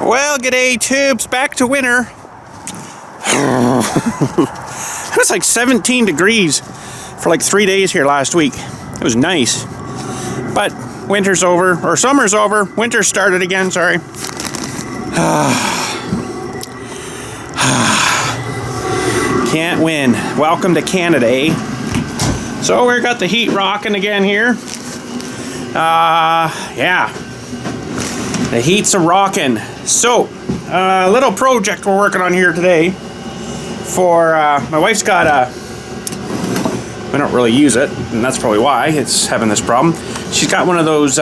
Well, g'day tubes, back to winter. It was like 17 degrees for like 3 days here last week. It was nice. But winter's over, or summer's over. Winter started again, sorry. Can't win. Welcome to Canada, eh? So we got the heat rocking again here. Yeah. The heat's a-rockin'. So, a little project we're working on here today for, my wife's got a, we don't really use it, and that's probably why it's having this problem. She's got one of those,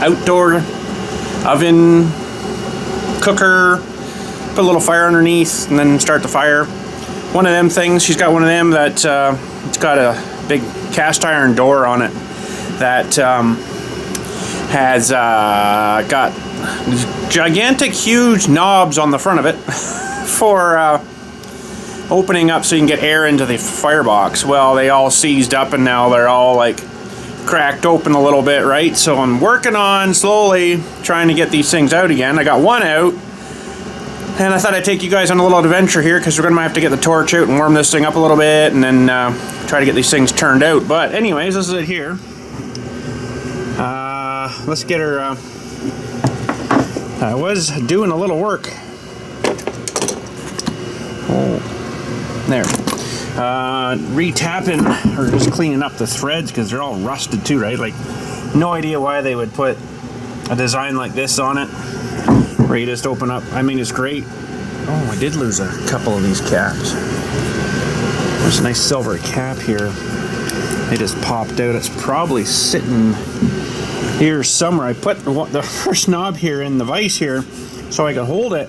outdoor oven cooker, put a little fire underneath, and then start the fire. One of them things, she's got one of them that, it's got a big cast iron door on it that, has got gigantic, huge knobs on the front of it for opening up so you can get air into the firebox. Well, they all seized up and now they're all like cracked open a little bit, right? So I'm working on slowly trying to get these things out again. I got one out, and I thought I'd take you guys on a little adventure here because we're going to have to get the torch out and warm this thing up a little bit and then try to get these things turned out. But anyways, this is it here. Let's get her, I was doing a little work. Oh, there. Retapping, or just cleaning up the threads because they're all rusted too, right? Like, no idea why they would put a design like this on it, where you just open up. I mean, it's great. Oh, I did lose a couple of these caps. There's a nice silver cap here. They just popped out. It's probably sitting here somewhere. I put the first knob here in the vise here so I could hold it,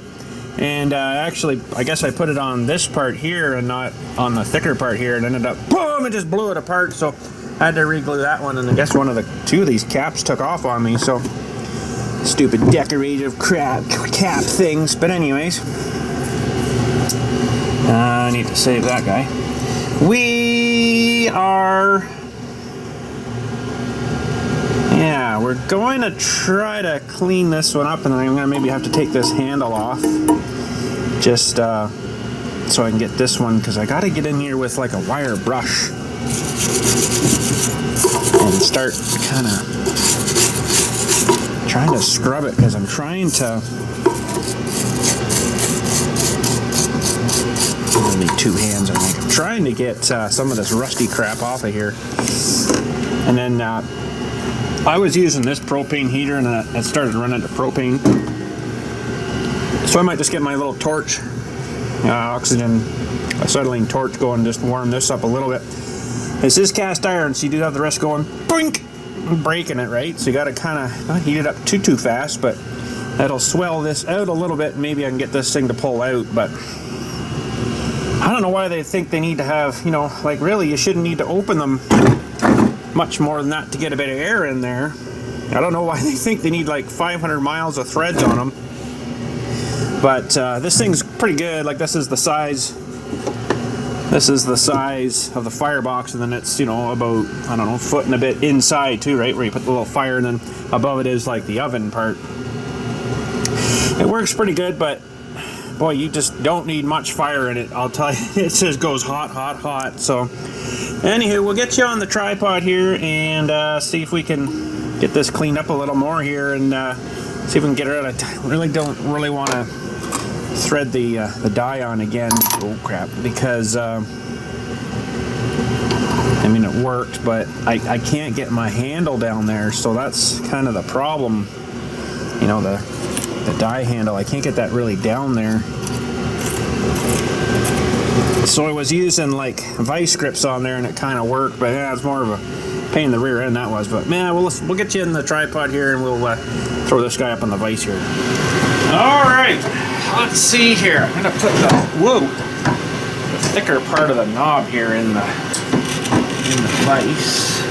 and actually I guess I put it on this part here and not on the thicker part here, and ended up boom, it just blew it apart. So I had to re-glue that one, and I guess two of these caps took off on me. So stupid decorative cap things. But anyways, I need to save that guy. We are, yeah, we're going to try to clean this one up, and then I'm going to maybe have to take this handle off just so I can get this one, because I got to get in here with like a wire brush and start kind of trying to scrub it, because I'm trying to, I need 2 hands, I think. I'm trying to get some of this rusty crap off of here. And then I was using this propane heater, and it started running to propane. So I might just get my little torch, oxygen acetylene torch going, just warm this up a little bit. This is cast iron, so you do have the rest going, boink, breaking it, right? So you got to kind of not heat it up too fast, but that'll swell this out a little bit. Maybe I can get this thing to pull out, but I don't know why they think they need to have, you know, like really you shouldn't need to open them much more than that to get a bit of air in there. I don't know why they think they need like 500 miles of threads on them. But this thing's pretty good. Like, this is the size of the firebox, and then it's, you know, about, I don't know, foot and a bit inside too, right, where you put the little fire, and then above it is like the oven part. It works pretty good, but boy, you just don't need much fire in it, I'll tell you. It just goes hot, hot, hot. So anywho, we'll get you on the tripod here and see if we can get this cleaned up a little more here, and see if we can get rid of it. I really don't want to thread the dye on again. Oh crap, because I mean, it worked, but I can't get my handle down there, so that's kind of the problem. You know, the dye handle, I can't get that really down there. So I was using like vice grips on there, and it kind of worked, but yeah, it's more of a pain in the rear end, that was. But man, we'll get you in the tripod here, and we'll throw this guy up on the vice here. All right, let's see here. I'm gonna put the thicker part of the knob here in the vice,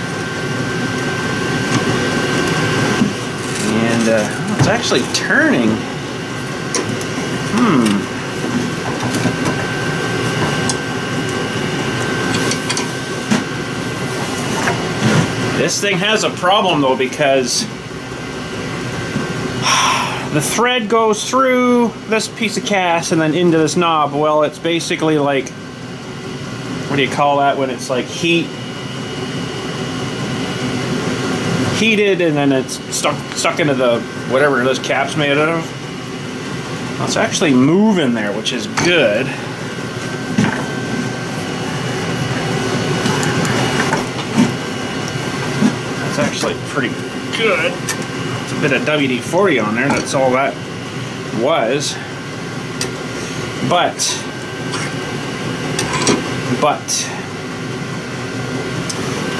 and it's actually turning. This thing has a problem though, because the thread goes through this piece of cast and then into this knob. Well, it's basically like, what do you call that when it's like heated and then it's stuck into the whatever this cap's made out of. Well, it's actually moving there, which is good. That's actually pretty good. It's a bit of WD-40 on there, that's all that was. But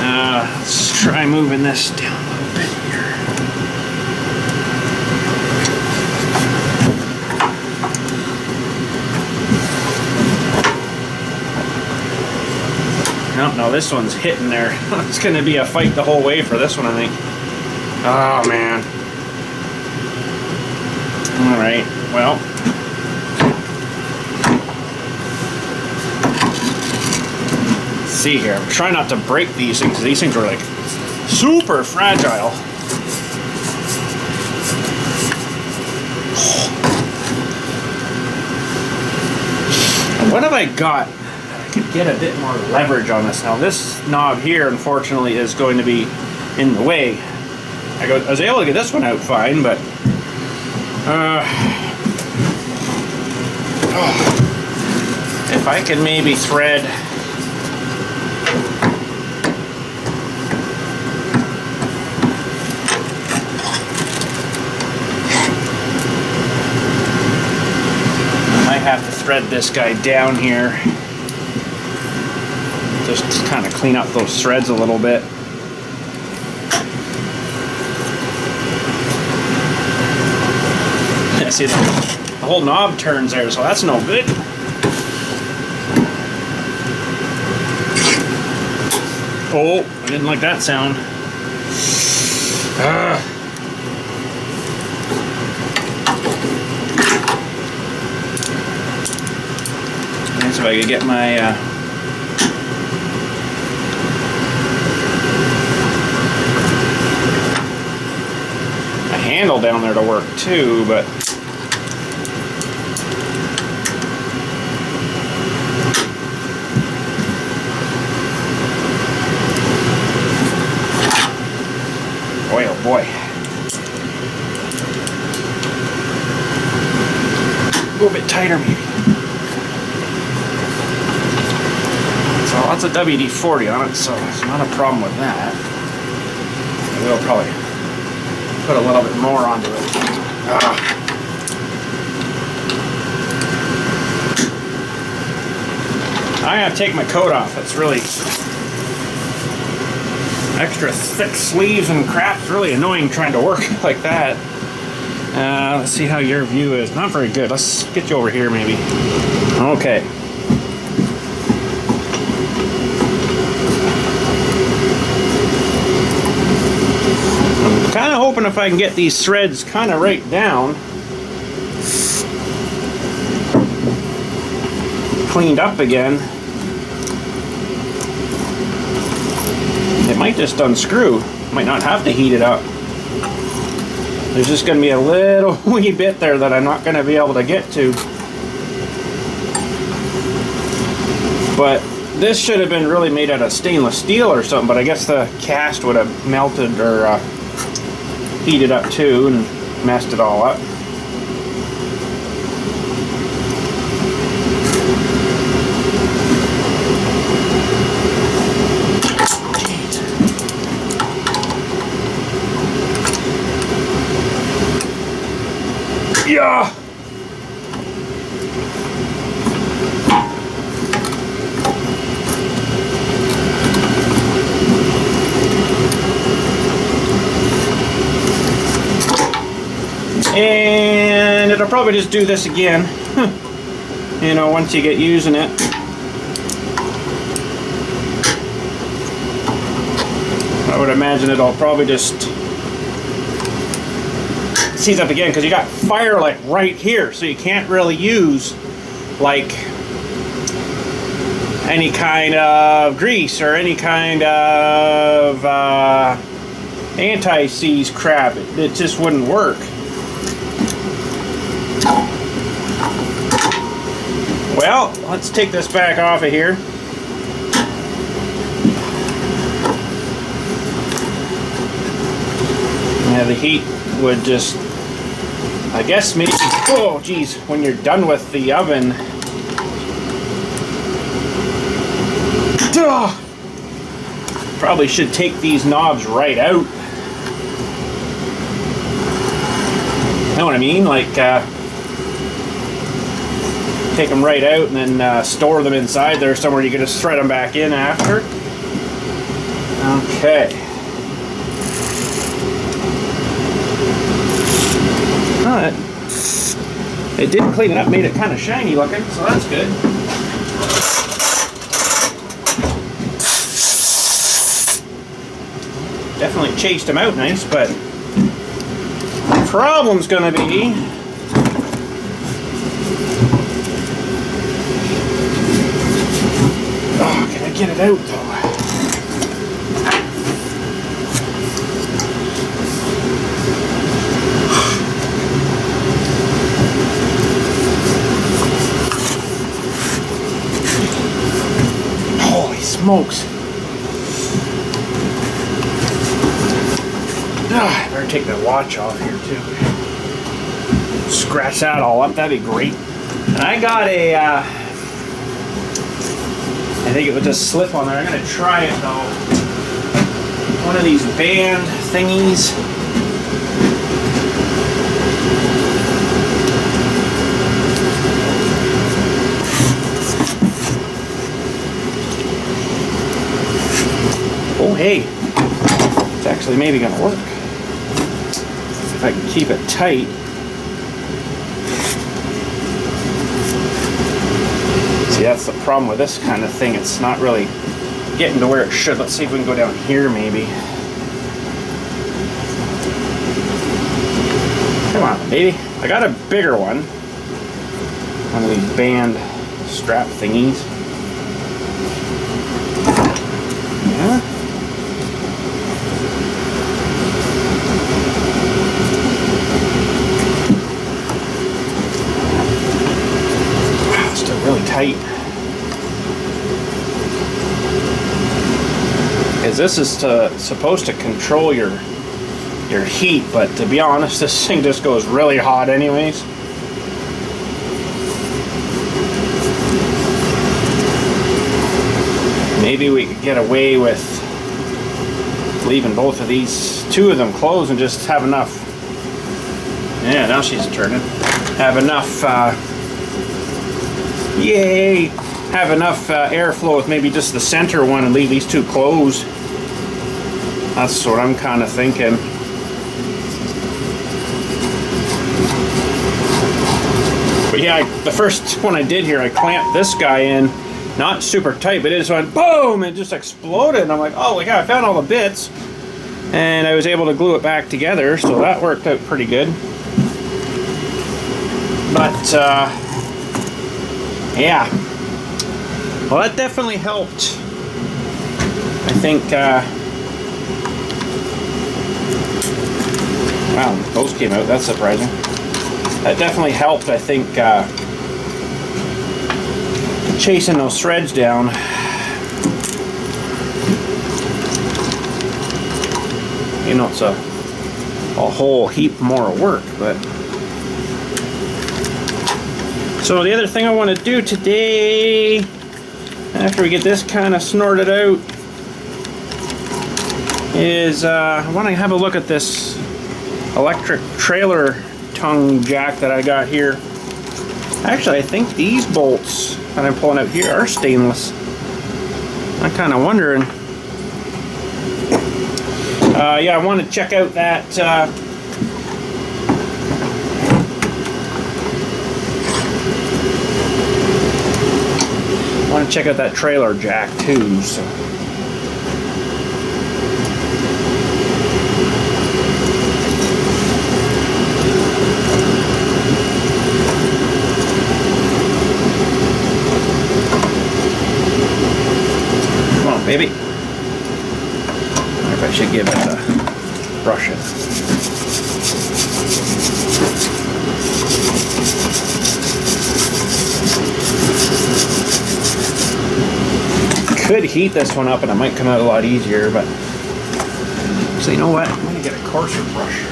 let's try moving this down a little bit here. No, this one's hitting there. It's going to be a fight the whole way for this one, I think. Oh, man. Alright, well. Let's see here. I'm trying not to break these things, because these things are like super fragile. What have I got? I could get a bit more leverage on this. Now this knob here, unfortunately, is going to be in the way. I was able to get this one out fine, but if I can maybe thread I might have to thread this guy down here. Just to kind of clean up those threads a little bit. See, the whole knob turns there, so that's no good. Oh, I didn't like that sound. Let's see if I could get my handle down there to work too, but boy, oh boy. Go a bit tighter maybe. So lots of WD-40 on it, so it's not a problem with that. I will probably put a little bit more onto it. I have to take my coat off. It's really extra thick sleeves and crap. It's really annoying trying to work like that. Let's see how your view is. Not very good. Let's get you over here maybe. Okay. I'm kind of hoping if I can get these threads kind of right down, cleaned up again, it might just unscrew. Might not have to heat it up. There's just going to be a little wee bit there that I'm not going to be able to get to. But this should have been really made out of stainless steel or something, but I guess the cast would have melted or heated up too and messed it all up. Yeah. And it'll probably just do this again, you know, once you get using it. I would imagine it'll probably just seize up again, because you got fire like right here, so you can't really use like any kind of grease or any kind of anti-seize crap. It just wouldn't work. Well, let's take this back off of here. Yeah, the heat would just, I guess maybe, oh geez, when you're done with the oven, probably should take these knobs right out. Know what I mean? Like, take them right out and then store them inside there somewhere. You can just thread them back in after. Okay. It did clean it up, made it kind of shiny looking, so that's good. Definitely chased them out nice, but the problem's gonna be can I get it out though? Smokes. I better take the watch off here too. Scratch that all up, that'd be great. And I got a, I think it would just slip on there. I'm gonna try it though. One of these band thingies. Oh, hey, it's actually maybe going to work. If I can keep it tight. See, that's the problem with this kind of thing. It's not really getting to where it should. Let's see if we can go down here maybe. Come on, baby. I got a bigger one. One of these band strap thingies. Yeah. Really tight. Because this is supposed to control your heat, but to be honest, this thing just goes really hot anyways. Maybe we could get away with leaving both of these, two of them closed, and just have enough. Yeah, now she's turning. Have enough. Yay! Have enough airflow with maybe just the center one and leave these two closed. That's what I'm kind of thinking. But yeah, the first one I did here, I clamped this guy in, not super tight, but it just went boom and just exploded. And I'm like, oh my god, I found all the bits. And I was able to glue it back together, so that worked out pretty good. But, yeah, well, that definitely helped. I think, wow, those came out, that's surprising. That definitely helped, I think, chasing those threads down. You know, it's a whole heap more work, but... So the other thing I want to do today, after we get this kind of snorted out, is I want to have a look at this electric trailer tongue jack that I got here. Actually, I think these bolts that I'm pulling out here are stainless. I'm kind of wondering. Yeah, I want to check out that I want to check out that trailer jack too. So. Come on, baby. I wonder if I should give it a brush it. could heat this one up and it might come out a lot easier, but so you know what? I'm gonna get a coarser brush.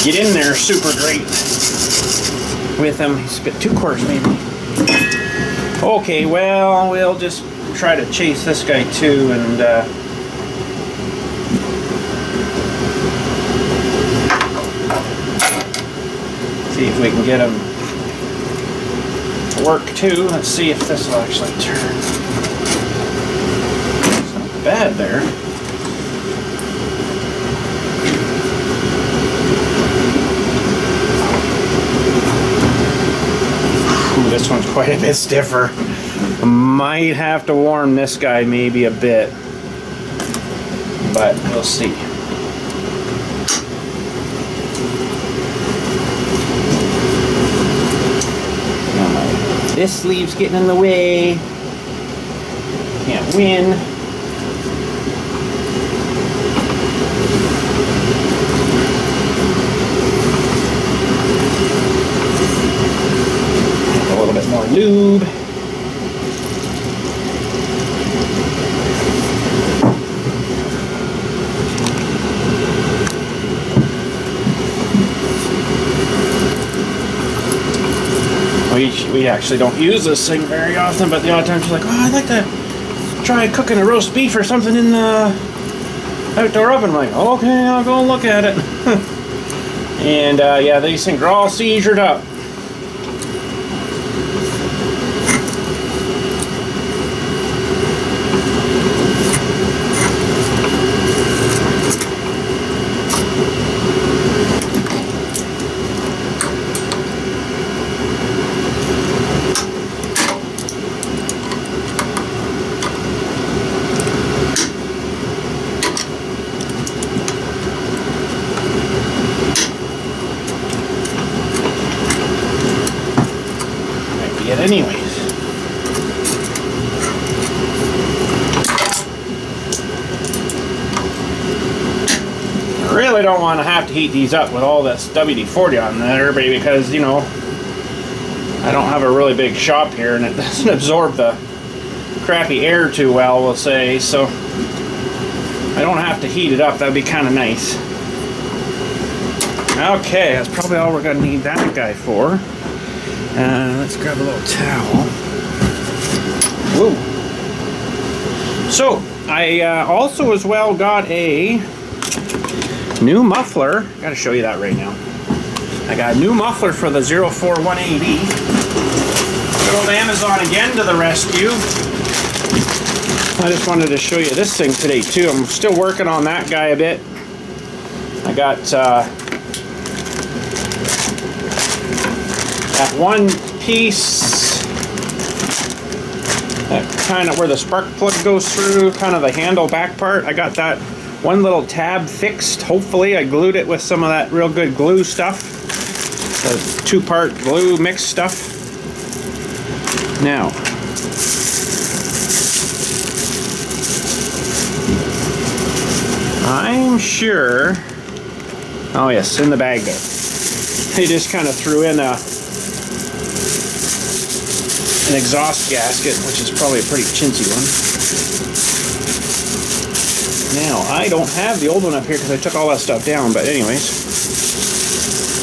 Get in there super great with him. He's a bit too coarse maybe. Okay, well, we'll just try to chase this guy too, and see if we can get him to work too. Let's see if this will actually turn. It's not bad there. This one's quite a bit stiffer. Might have to warm this guy maybe a bit, but we'll see. This sleeve's getting in the way. Can't win. More lube. We actually don't use this thing very often, but the odd time she's like, oh, I'd like to try cooking a roast beef or something in the outdoor oven. I'm like, okay, I'll go look at it. And yeah, these things are all seizured up. Anyways, I really don't want to have to heat these up with all this WD-40 on there, because, you know, I don't have a really big shop here and it doesn't absorb the crappy air too well, we'll say, so I don't have to heat it up. That'd be kind of nice. Okay, that's probably all we're going to need that guy for. Let's grab a little towel. Whoa. So, I also as well got a new muffler. Gotta show you that right now. I got a new muffler for the 04180. Good old Amazon again to the rescue. I just wanted to show you this thing today too. I'm still working on that guy a bit. I got that one piece, that kind of where the spark plug goes through, kind of the handle back part. I got that one little tab fixed. Hopefully I glued it with some of that real good glue stuff, the 2-part glue mix stuff. Now, I'm sure, oh yes, in the bag there, they just kind of threw in an exhaust gasket, which is probably a pretty chintzy one. Now, I don't have the old one up here because I took all that stuff down, but anyways,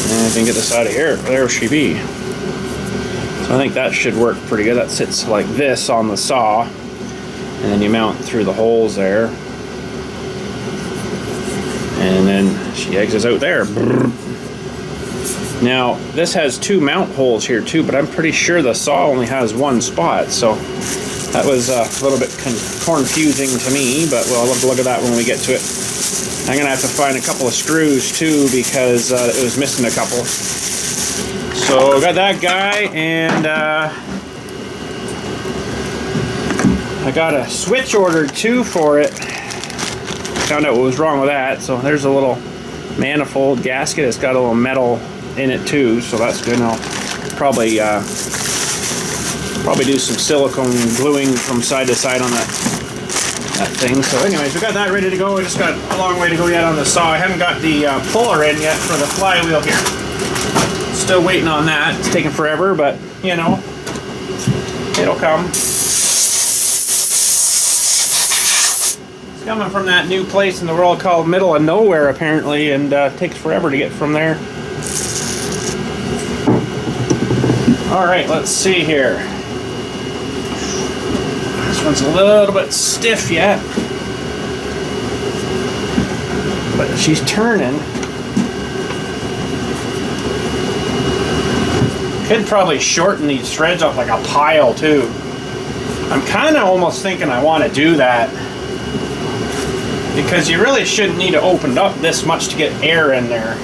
I can get this out of here. There she be. So I think that should work pretty good. That sits like this on the saw, and then you mount through the holes there. And then she exits out there. Now, this has 2 mount holes here too, but I'm pretty sure the saw only has 1 spot, so that was a little bit confusing to me, but we'll have a look at that when we get to it. I'm going to have to find a couple of screws too, because it was missing a couple. So, got that guy, and I got a switch ordered too for it. Found out what was wrong with that, so there's a little manifold gasket. It's got a little metal in it too, so that's good. And I'll probably do some silicone gluing from side to side on that that thing. So anyways, we got that ready to go. I just got a long way to go yet on the saw. I haven't got the puller in yet for the flywheel here. Still waiting on that. It's taking forever, but you know, it'll come. It's coming from that new place in the world called Middle of Nowhere apparently, and takes forever to get from there. Alright, let's see here. This one's a little bit stiff yet, but she's turning. Could probably shorten these threads up like a pile too. I'm kind of almost thinking I want to do that, because you really shouldn't need to open it up this much to get air in there.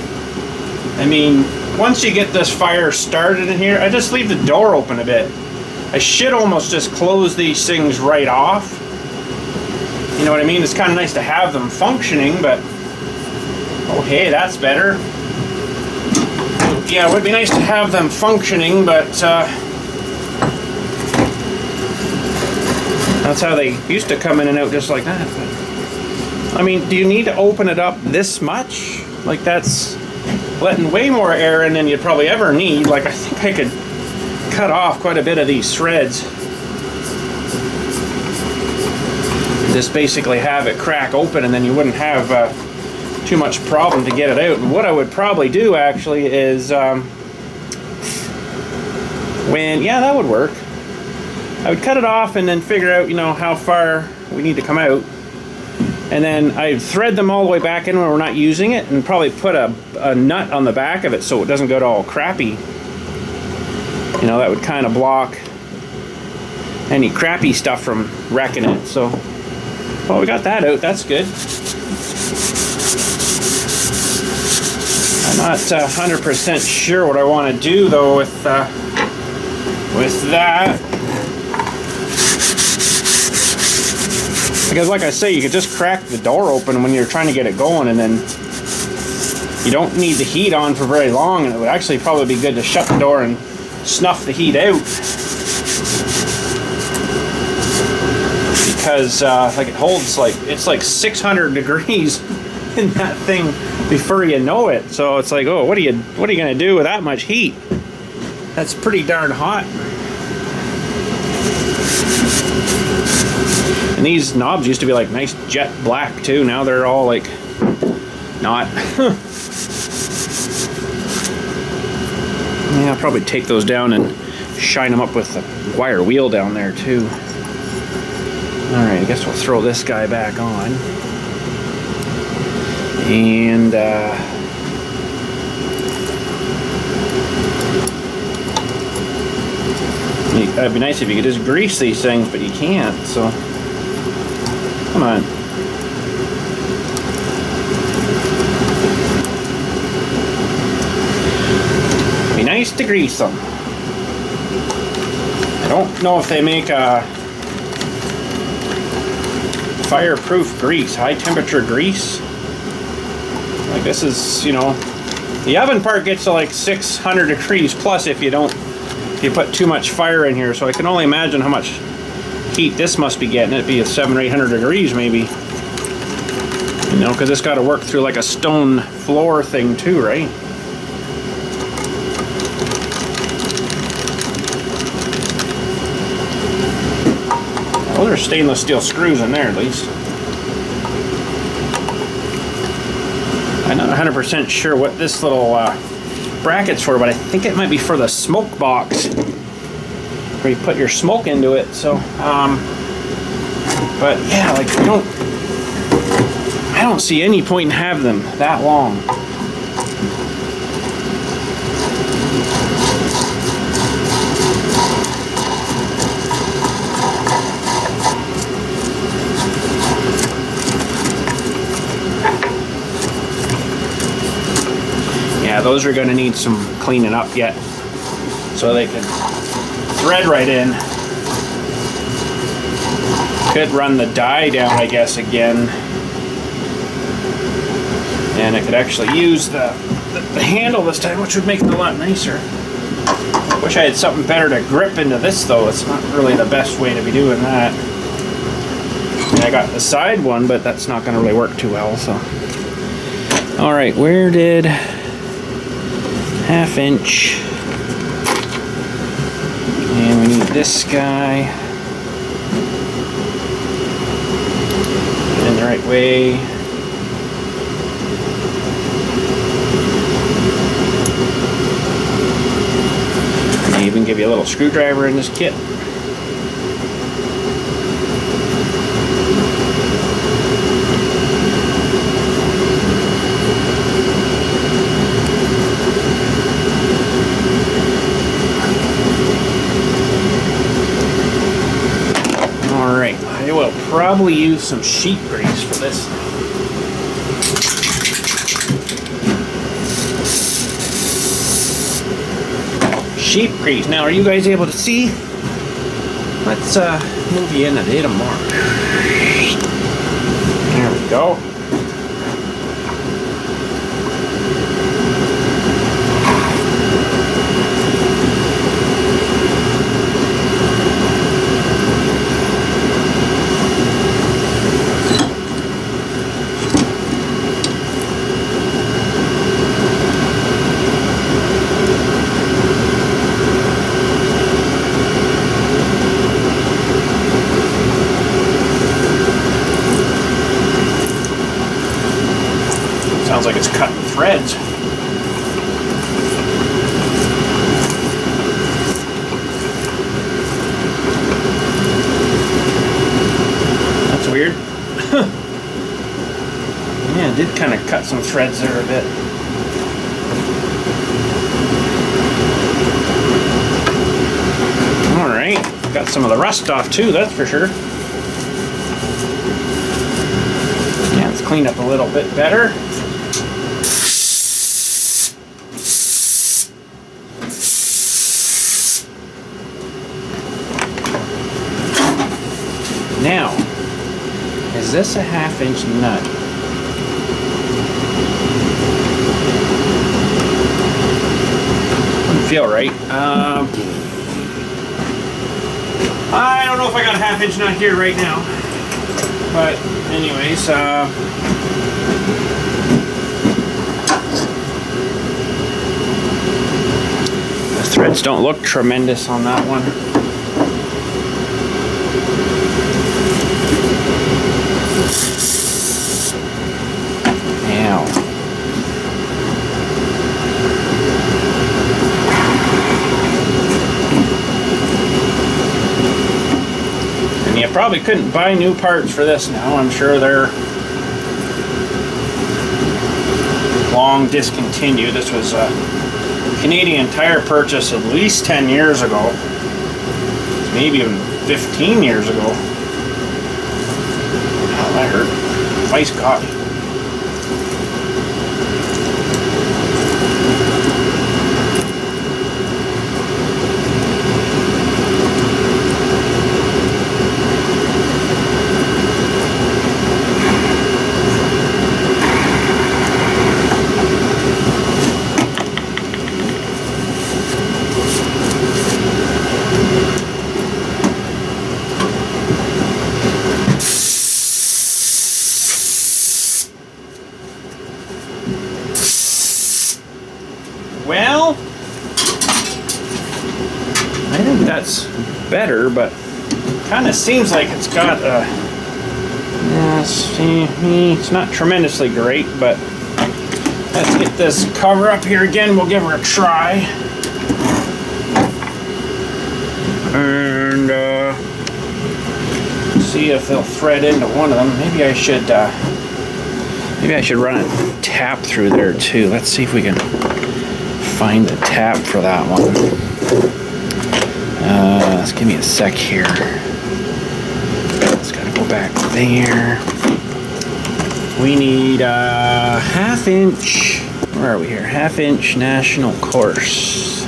I mean, once you get this fire started in here, I just leave the door open a bit. I should almost just close these things right off. You know what I mean? It's kind of nice to have them functioning, but oh hey, that's better. Yeah, it would be nice to have them functioning, but that's how they used to come in and out, just like that. But, I mean, do you need to open it up this much? Like, that's letting way more air in than you'd probably ever need. Like, I think I could cut off quite a bit of these threads. Just basically have it crack open, and then you wouldn't have too much problem to get it out. And what I would probably do actually is yeah, that would work. I would cut it off and then figure out, you know, how far we need to come out, and then I'd thread them all the way back in when we're not using it, and probably put a nut on the back of it so it doesn't go to all crappy. You know, that would kind of block any crappy stuff from wrecking it. So, well, we got that out. That's good. I'm not 100% sure what I want to do though with that. Because like I say, you could just crack the door open when you're trying to get it going, and then you don't need the heat on for very long, and it would actually probably be good to shut the door and snuff the heat out. Because like it holds like, it's like 600 degrees in that thing before you know it. So it's like, oh, what are you gonna do with that much heat? That's pretty darn hot. And these knobs used to be like nice jet black too. Now they're all like not. Yeah, I'll probably take those down and shine them up with the wire wheel down there too. Alright, I guess we'll throw this guy back on. And it'd be nice if you could just grease these things, but you can't, so come on. Be nice to grease them. I don't know if they make a fireproof grease, high temperature grease. Like this is, you know, the oven part gets to like 600 degrees plus if you put too much fire in here. So I can only imagine how much heat this must be getting. It'd be at 700 or 800 degrees maybe. You know, because it's got to work through like a stone floor thing too, right? Well, there's stainless steel screws in there at least. I'm not 100% sure what this little bracket's for, but I think it might be for the smoke box, where you put your smoke into it. So, but yeah, like I don't see any point in having them that long. Yeah, those are going to need some cleaning up yet, so they can thread right in. Could run the die down, I guess, again, and I could actually use the handle this time, which would make it a lot nicer. I wish I had something better to grip into this though. It's not really the best way to be doing that. I got the side one, but that's not going to really work too well. So, all right, where did 1/2 inch? And we need this guy. Get in the right way. I even give you a little screwdriver in this kit. Alright, I will probably use some sheet grease for this. Sheet grease. Now, are you guys able to see? Let's move you in a little more. There we go. Sounds like it's cutting threads. That's weird. Yeah, it did kind of cut some threads there a bit. Alright, got some of the rust off too, that's for sure. Yeah, it's cleaned up a little bit better. Now, is this a 1/2 inch nut? Doesn't feel right. I don't know if I got a 1/2 inch nut here right now. But anyways, the threads don't look tremendous on that one. Now, and you probably couldn't buy new parts for this now. I'm sure they're long discontinued. This was a Canadian Tire purchase at least 10 years ago, maybe even 15 years ago. Oh, that hurt. Twice got me. Well, I think that's better, but kind of seems like it's got a, it's not tremendously great, but let's get this cover up here again. We'll give her a try. And see if they'll thread into one of them. Maybe I should run a tap through there too. Let's see if we can find the tap for that one. Let's give me a sec here. It's gotta go back there. We need a 1/2 inch. Where are we here? 1/2 inch national course.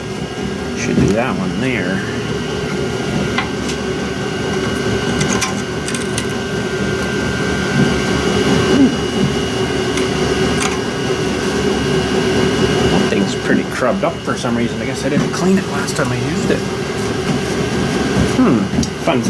Should be that one there. Pretty crubbed up for some reason. I guess I didn't clean it last time I used it. Fun.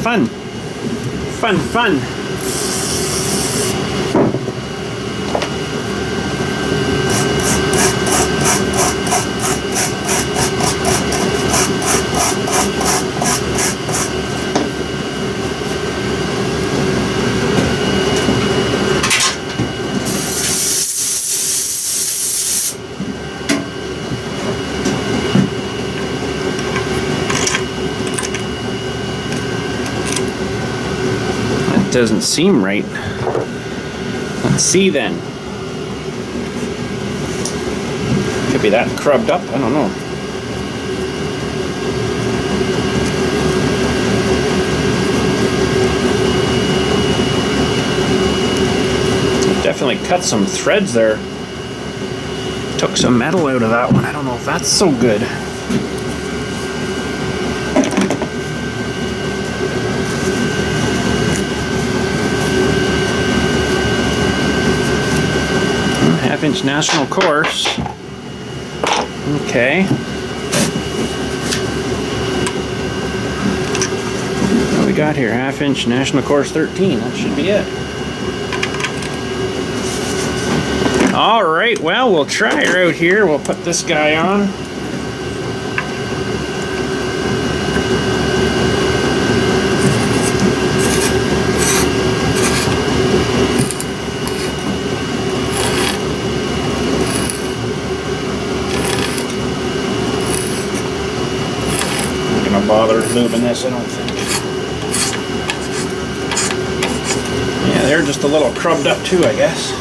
Doesn't seem right. Let's see then. Could be that crubbed up, I don't know. Definitely cut some threads there. Took some metal out of that one. I don't know if that's so good. Half-inch national course. Okay. What do we got here? Half-inch national course 13. That should be it. All right. Well, we'll try her out here. We'll put this guy on. Bother lubing this, I don't think. Yeah, they're just a little crubbed up too, I guess.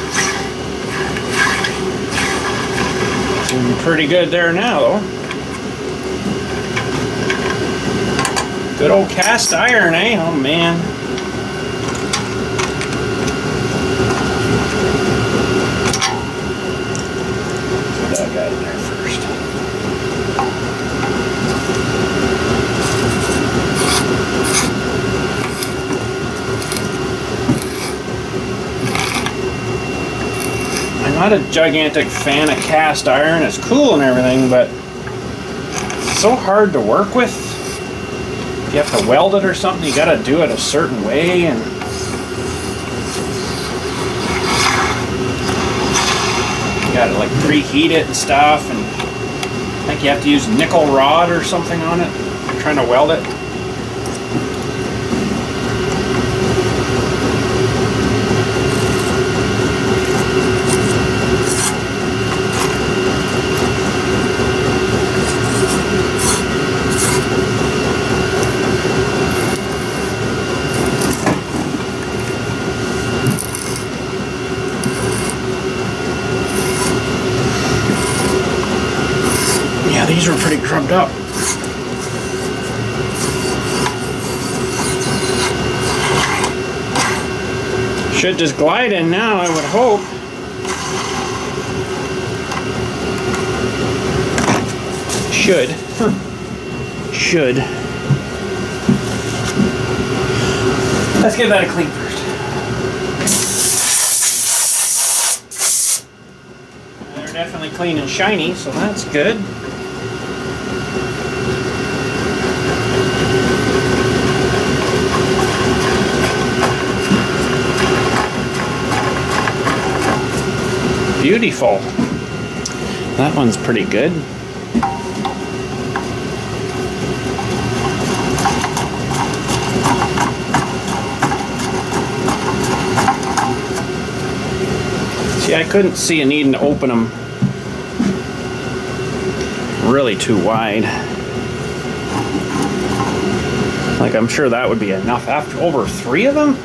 Doing pretty good there now, though. Good old cast iron, eh? Oh man. Put that guy in there first. I'm not a gigantic fan of cast iron. It's cool and everything, but it's so hard to work with. If you have to weld it or something, you gotta do it a certain way, and you gotta like preheat it and stuff, and I think you have to use nickel rod or something on it. I'm trying to weld it. These are pretty crumbed up. Should just glide in now, I would hope. Should. Should. Let's give that a clean first. They're definitely clean and shiny, so that's good. Beautiful. That one's pretty good. See, I couldn't see a need to open them really too wide. Like, I'm sure that would be enough. After over 3 of them?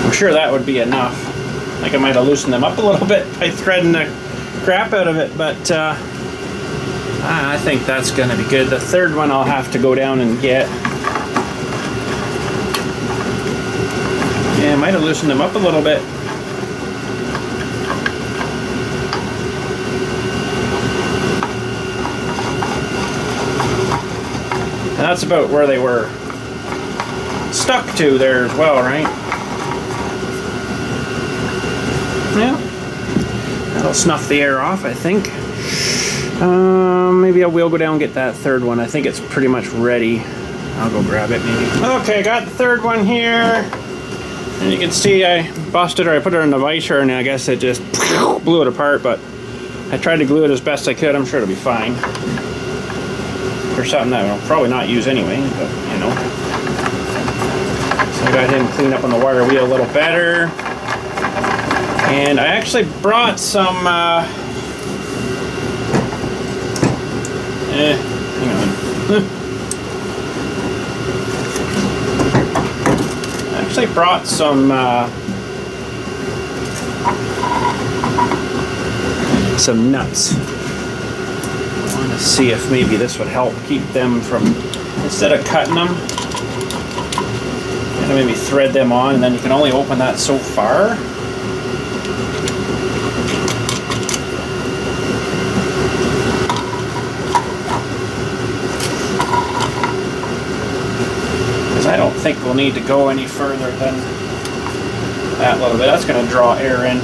I'm sure that would be enough. Like, I might have loosened them up a little bit by threading the crap out of it, but I think that's gonna be good. The third one I'll have to go down and get. Yeah, I might have loosened them up a little bit. And that's about where they were stuck to there as well, right? Yeah, that'll snuff the air off, I think. Maybe I will go down and get that third one. I think it's pretty much ready. I'll go grab it maybe. Okay, got the third one here. And you can see I busted her, I put her in the visor, and I guess it just blew it apart, but I tried to glue it as best I could. I'm sure it'll be fine. For something that I'll probably not use anyway, but you know. So I got him cleaned up on the wire wheel a little better. And I actually brought some, hang on. I actually brought some nuts. I want to see if maybe this would help keep them from, instead of cutting them, and maybe thread them on, and then you can only open that so far. Because I don't think we'll need to go any further than that little bit. That's going to draw air in.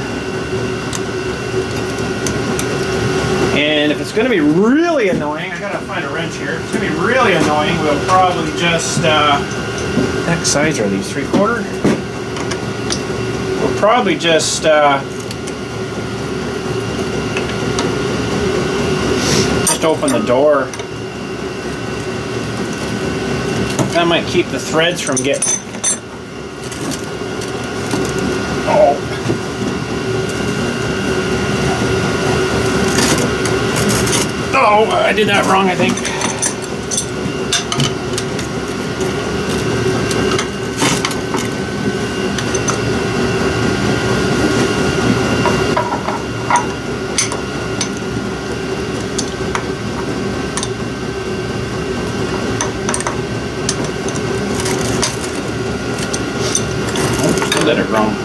And if it's going to be really annoying, I gotta find a wrench here. If it's going to be really annoying, we'll probably just, what size are these, 3/4? We'll probably just open the door. That might keep the threads from getting, Oh, I did that wrong, I think. Oh, I did it wrong.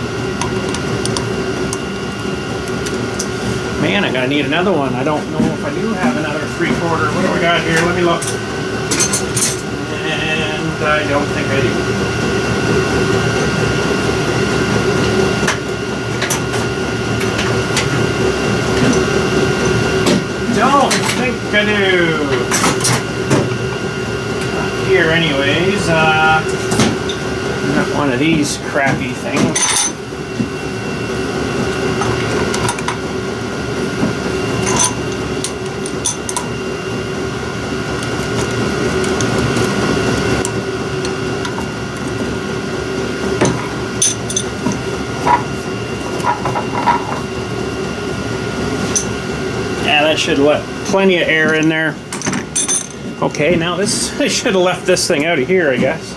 Man, I'm gonna need another one. I don't know if I do have another 3/4. What do we got here? Let me look. And I don't think I do. Don't think I do. Not here anyways. Not one of these crappy things. That should let plenty of air in there. Okay, now this, I should have left this thing out of here, I guess.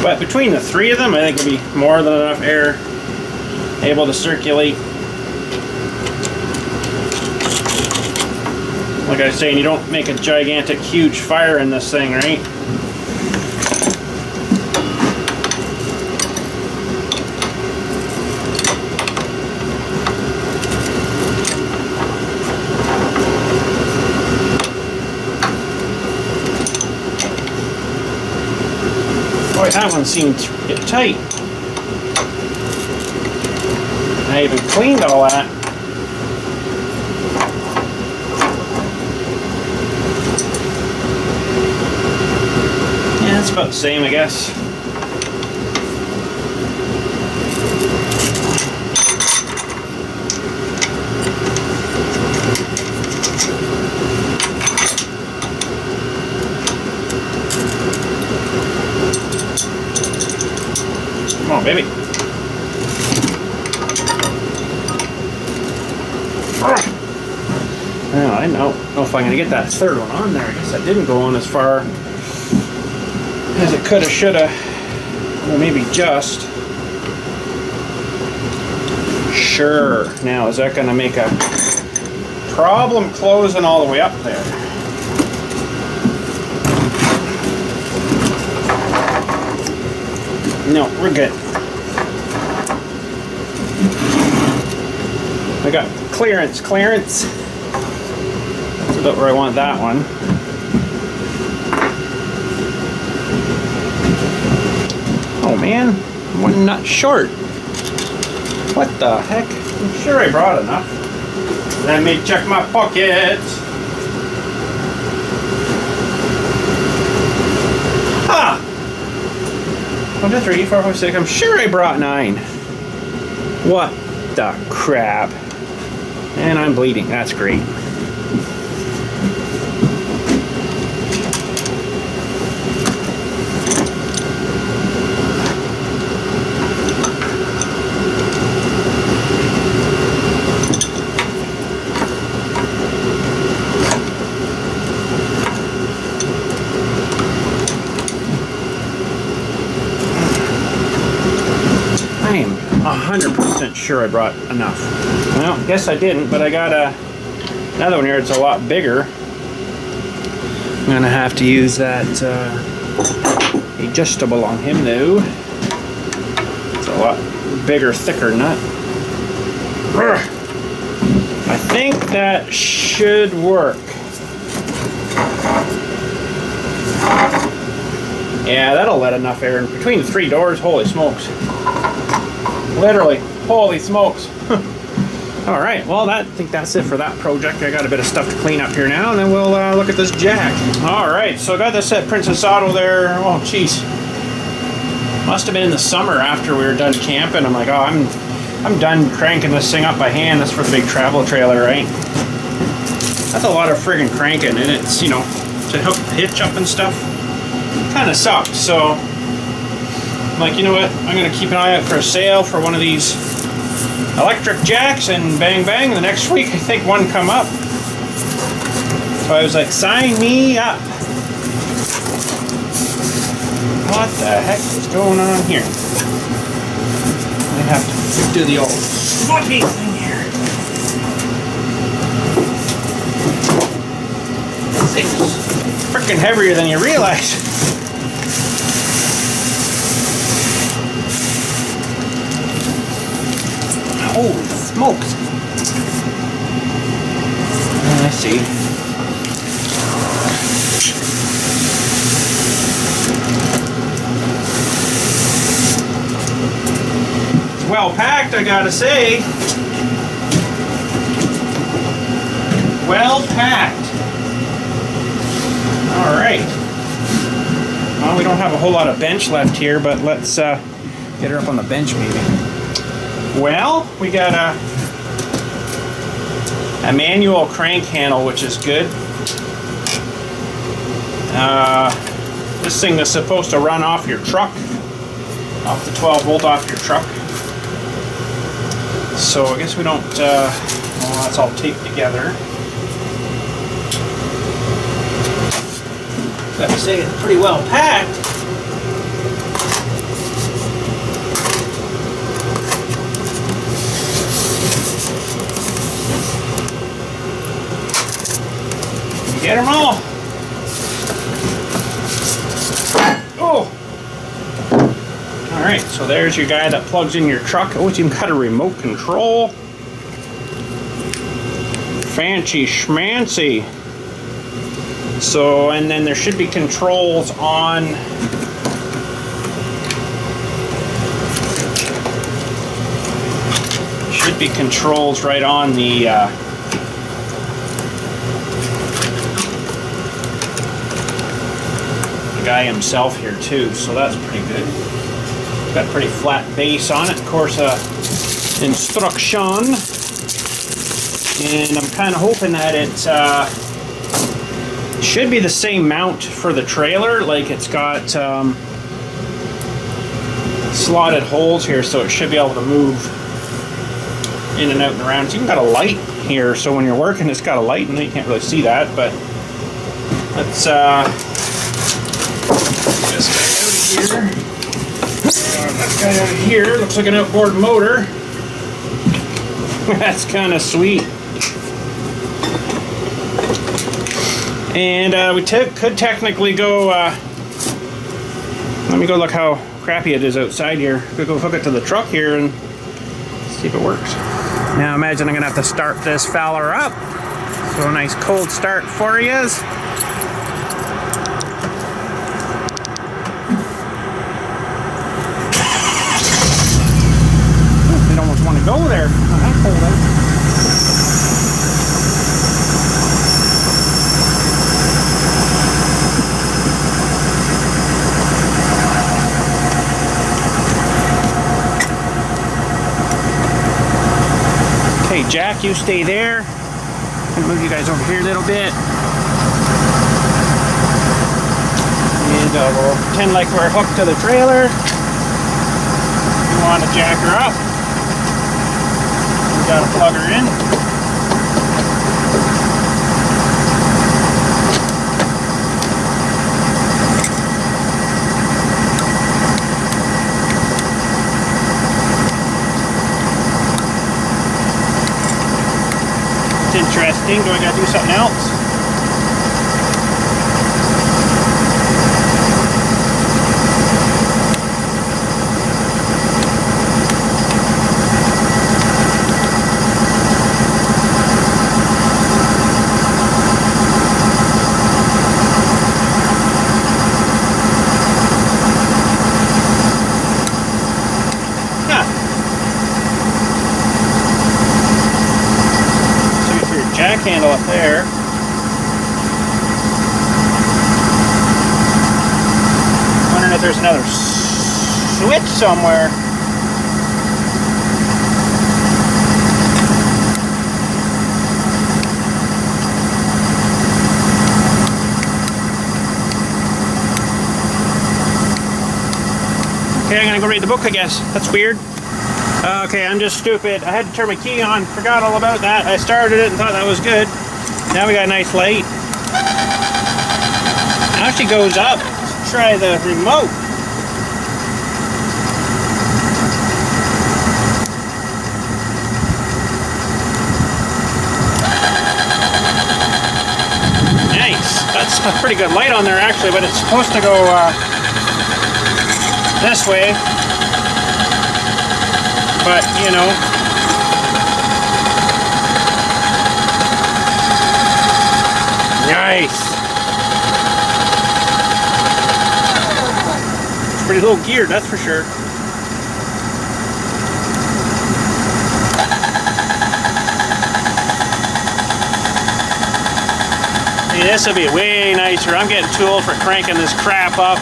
But between the three of them, I think it'll be more than enough air able to circulate. Like I was saying, you don't make a gigantic, huge fire in this thing, right? Boy, that one seemed to get tight. I even cleaned all that. Yeah, it's about the same, I guess. Come on, baby. Well, I don't know if I'm going to get that third one on there. I guess I didn't go on as far as it could have, should have. Well, maybe just. Sure. Now, is that going to make a problem closing all the way up there? No, we're good. I got clearance. That's about where I want that one. Oh man, one nut short. What the heck? I'm sure I brought enough. Let me check my pocket. 1, 2, 3, 4, 5, 6. I'm sure I brought 9. What the crap? And I'm bleeding. That's great. I am 100% sure I brought enough. Well, guess I didn't, but I got another one here. It's a lot bigger. I'm gonna have to use that adjustable on him though. It's a lot bigger, thicker nut. I think that should work. Yeah, that'll let enough air in between the 3 doors. Holy smokes. Literally, holy smokes. All right, well, I think that's it for that project. I got a bit of stuff to clean up here now, and then we'll look at this jack. All right, so I got this at Princess Auto there. Oh, geez. Must have been in the summer after we were done camping. I'm like, oh, I'm done cranking this thing up by hand. That's for the big travel trailer, right? That's a lot of friggin' cranking, and it's, you know, to hook the hitch up and stuff. Kind of sucks, so I'm like, you know what? I'm going to keep an eye out for a sale for one of these electric jacks, and bang, bang, the next week I think one come up. So I was like, sign me up. What the heck is going on here? I have to do the old flippy thing here. This thing's freaking heavier than you realize. Holy smokes. Let's see. It's well packed, I gotta say. Well packed. All right. Well, we don't have a whole lot of bench left here, but let's get her up on the bench maybe. Well, we got a manual crank handle, which is good. This thing is supposed to run off your truck, off the 12-volt off your truck. So I guess we don't, well, that's all taped together. Got to say it's pretty well packed. Get them all. Oh. All right, so there's your guy that plugs in your truck. Oh, it's even got a remote control. Fancy schmancy. So, and then there should be controls on right on the guy himself here too, so that's pretty good. Got a pretty flat base on it, of course, instruction, and I'm kind of hoping that it should be the same mount for the trailer. Like, it's got slotted holes here, so it should be able to move in and out and around. It's even got a light here, so when you're working, it's got a light, and you can't really see that, but let's this guy out of here. That guy out of here looks like an outboard motor. That's kind of sweet. And we could technically go, let me go look how crappy it is outside here. Could go hook it to the truck here and see if it works. Now imagine I'm gonna have to start this feller up. So a nice cold start for you. Go there. That cold out. Okay, Jack, you stay there. I'm gonna move you guys over here a little bit. And we'll pretend like we're hooked to the trailer. You want to jack her up. We gotta plug her in. Interesting. Do I gotta do something else? Jack handle up there. Wondering if there's another switch somewhere. Okay, I'm gonna go read the book, I guess. That's weird. Okay, I'm just stupid. I had to turn my key on. Forgot all about that. I started it and thought that was good. Now we got a nice light. Now she goes up. Let's try the remote. Nice. That's a pretty good light on there actually, but it's supposed to go this way. But, you know, nice. It's pretty low geared, that's for sure. Hey, this will be way nicer. I'm getting too old for cranking this crap up.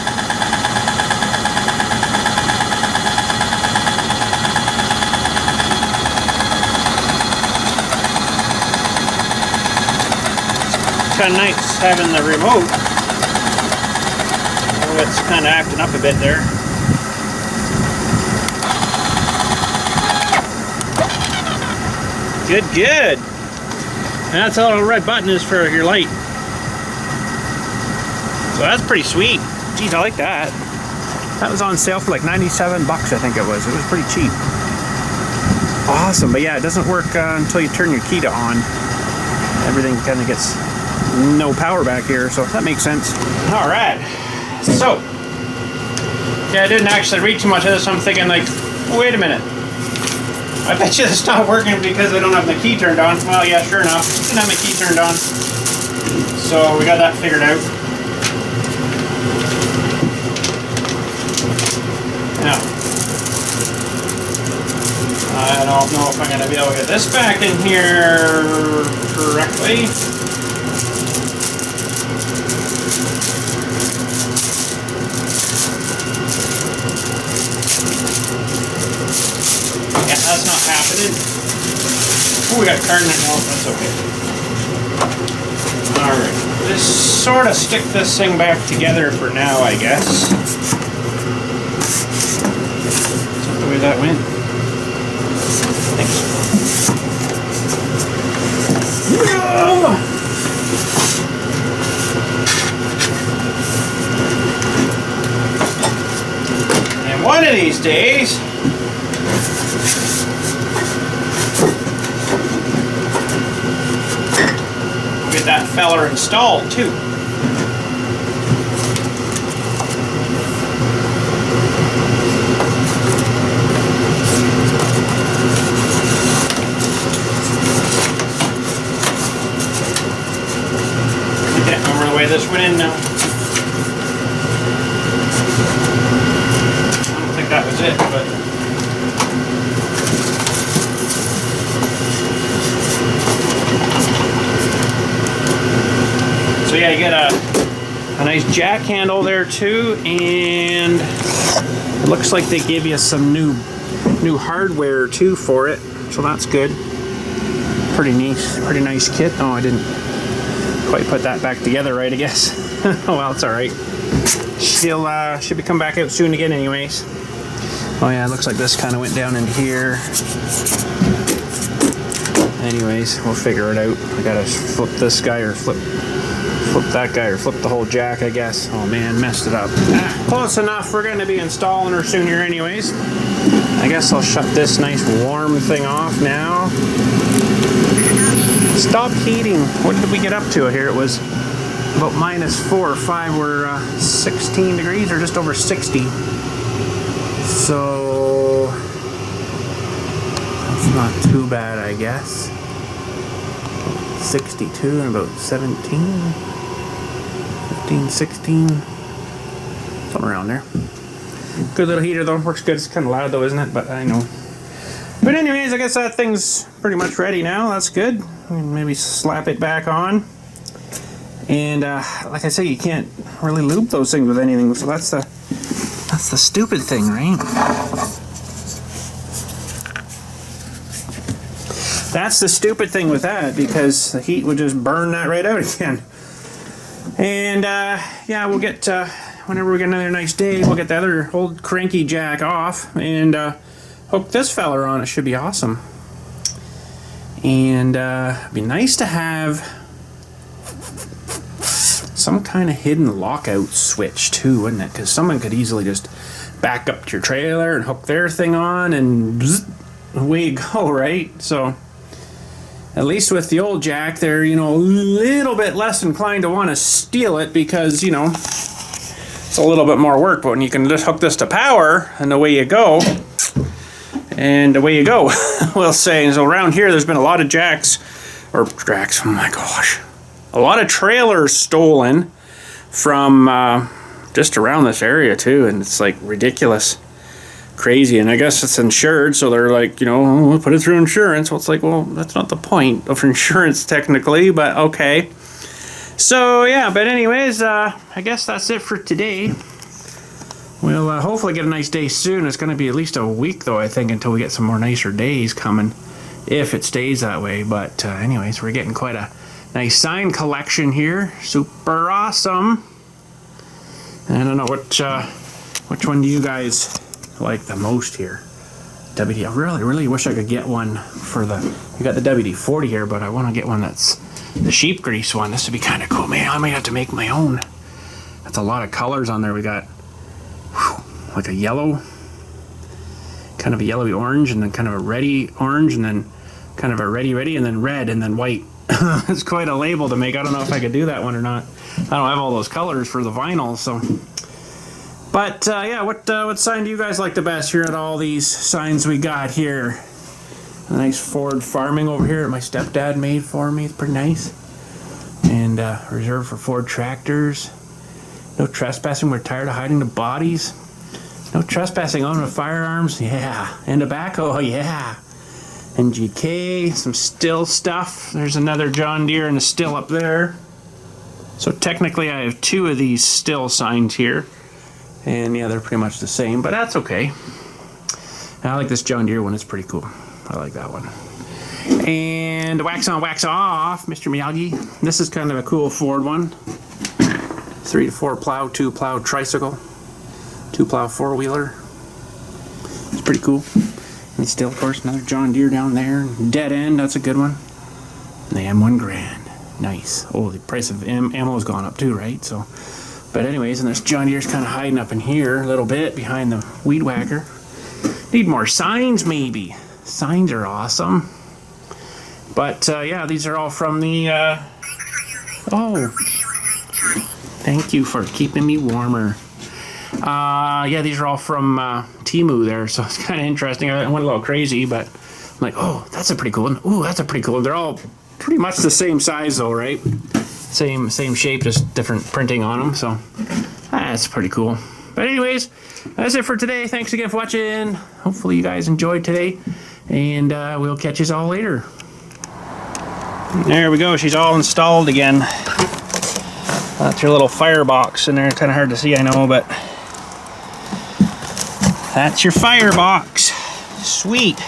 Kind of nice having the remote. Oh, it's kind of acting up a bit there. Good, good. And that's all the red button is for your light. So that's pretty sweet. Geez, I like that. That was on sale for like 97 bucks, I think it was. It was pretty cheap. Awesome, but yeah, it doesn't work until you turn your key to on. Everything kind of gets no power back here, so that makes sense. All right, so yeah, I didn't actually read too much of this. I'm thinking like, wait a minute, I bet you it's not working because I don't have the key turned on. Well, yeah, sure enough, didn't have my key turned on, so we got that figured out. Now, I don't know if I'm going to be able to get this back in here correctly. Yeah, that's not happening. Oh, we got a card in it. No, that's okay. Alright, just sort of stick this thing back together for now, I guess. Is that the way that went? Thanks. And one of these days, we'll get that feller installed too. This went in now. I don't think that was it, but so yeah, you get a nice jack handle there too, and it looks like they gave you some new hardware too for it, so that's good. Pretty nice kit. Oh, I didn't quite put that back together right, I guess. Oh well, it's all right. She'll should be come back out soon again, anyways. Oh yeah, it looks like this kind of went down into here. Anyways, we'll figure it out. I gotta flip this guy or flip that guy or flip the whole jack, I guess. Oh man, messed it up. Close enough. We're gonna be installing her soon here, anyways. I guess I'll shut this nice warm thing off now. Stop heating. What did we get up to here? It was about -4 or 5. We're 16 degrees or just over 60. So that's not too bad, I guess. 62 and about 17, 15, 16, something around there. Good little heater though, works good. It's kind of loud though, isn't it? But I know. But anyways, I guess that thing's pretty much ready now. That's good. Maybe slap it back on. And like I say, you can't really lube those things with anything. So that's the stupid thing, right? That's the stupid thing with that, because the heat would just burn that right out again. And yeah, we'll get whenever we get another nice day, we'll get the other old cranky jack off and hook this feller on. It should be awesome. And it'd be nice to have some kind of hidden lockout switch too, wouldn't it? Because someone could easily just back up to your trailer and hook their thing on and bzz, away you go, right? So at least with the old jack, they're, you know, a little bit less inclined to want to steal it because, you know, it's a little bit more work. But when you can just hook this to power and away you go, and away you go, we'll say. And so around here, there's been a lot of jacks, oh my gosh, a lot of trailers stolen from just around this area too, and it's like ridiculous. Crazy. And I guess it's insured, so they're like, you know, we'll put it through insurance. Well, it's like, well, that's not the point of insurance technically, but okay. So yeah, but anyways, I guess that's it for today. We'll hopefully get a nice day soon. It's going to be at least a week though, I think, until we get some more nicer days coming, if it stays that way. But anyways, we're getting quite a nice sign collection here. Super awesome. I don't know which one do you guys like the most here? WD. I really wish I could get one for the. You got the WD-40 here, but I want to get one that's the sheep grease one. This would be kind of cool. Man, I might have to make my own. That's a lot of colors on there. We got like a yellow, kind of a yellowy orange, and then kind of a reddy orange, and then kind of a reddy, and then red, and then white. It's quite a label to make. I don't know if I could do that one or not. I don't have all those colors for the vinyl, so. But yeah, what sign do you guys like the best here at all these signs we got here? A nice Ford farming over here that my stepdad made for me. It's pretty nice. And reserved for Ford tractors. No trespassing. We're tired of hiding the bodies. No trespassing on with firearms. Yeah. And tobacco. Yeah. NGK. Some still stuff. There's another John Deere and a still up there. So technically I have 2 of these still signs here. And yeah, they're pretty much the same, but that's okay. I like this John Deere one. It's pretty cool. I like that one. And wax on, wax off, Mr. Miyagi. This is kind of a cool Ford one. 3 to 4 plow, 2 plow tricycle, 2 plow 4-wheeler. It's pretty cool. And still, of course, another John Deere down there. Dead end, that's a good one. And the M1 Grand. Nice. Oh, the price of ammo has gone up too, right? So. But anyways, and this John Deere's kind of hiding up in here a little bit behind the weed whacker. Need more signs, maybe. Signs are awesome. But yeah, these are all from the. Oh, thank you for keeping me warmer. Yeah, these are all from Temu there, so it's kind of interesting. I went a little crazy, but I'm like, oh, that's a pretty cool one. Ooh, that's a pretty cool one. They're all pretty much the same size, though, right? Same shape, just different printing on them, so that's pretty cool. But anyways, that's it for today. Thanks again for watching. Hopefully you guys enjoyed today, and we'll catch you all later. There we go. She's all installed again. That's your little firebox in there. Kind of hard to see, I know, but that's your firebox. Sweet.